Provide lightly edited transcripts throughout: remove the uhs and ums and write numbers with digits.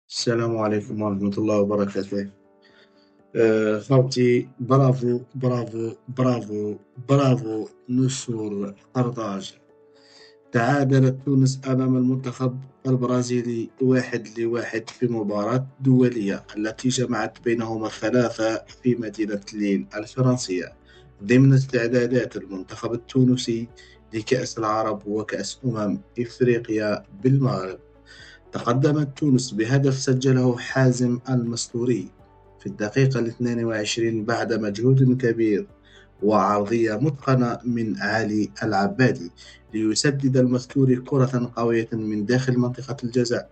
السلام عليكم ورحمة الله وبركاته. خاوتي، برافو برافو برافو برافو. نصر قرطاج. تعادلت تونس أمام المنتخب البرازيلي 1-1 في مباراة دولية التي جمعت بينهما الثلاثة في مدينة ليل الفرنسية ضمن استعدادات المنتخب التونسي لكأس العرب وكأس إفريقيا بالمغرب. تقدمت تونس بهدف سجله حازم المستوري في الدقيقة 22 بعد مجهود كبير وعرضية متقنة من علي العبادي ليسدد المستوري كرة قوية من داخل منطقة الجزاء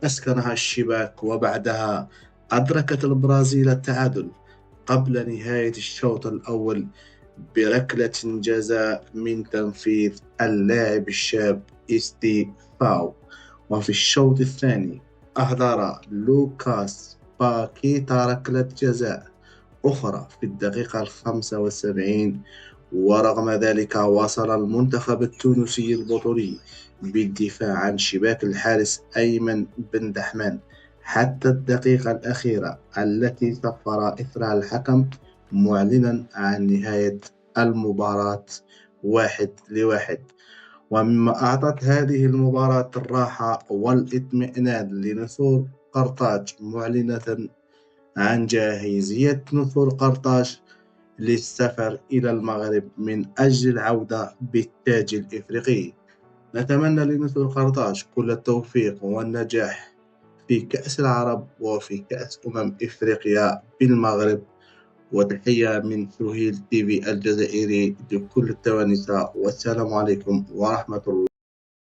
أسكنها الشباك، وبعدها أدركت البرازيل التعادل قبل نهاية الشوط الأول بركلة جزاء من تنفيذ اللاعب الشاب إستي فاو. وفي الشوط الثاني أحضر لوكاس باكيتا ركلة جزاء أخرى في الدقيقة 75، ورغم ذلك واصل المنتخب التونسي البطولي بالدفاع عن شباك الحارس أيمن بن دحمان حتى الدقيقة الأخيرة التي صفر إثرها الحكم معلنا عن نهاية المباراة 1-1. ومما أعطت هذه المباراة الراحة والاطمئنان لنصور قرطاج، معلنة عن جاهزية نصور قرطاج للسفر إلى المغرب من أجل العودة بالتاج الإفريقي. نتمنى لنصور قرطاج كل التوفيق والنجاح في كأس العرب وفي كأس إفريقيا بالمغرب. وتحية من سهيل تي في الجزائري لكل التوانسة، والسلام عليكم ورحمة الله.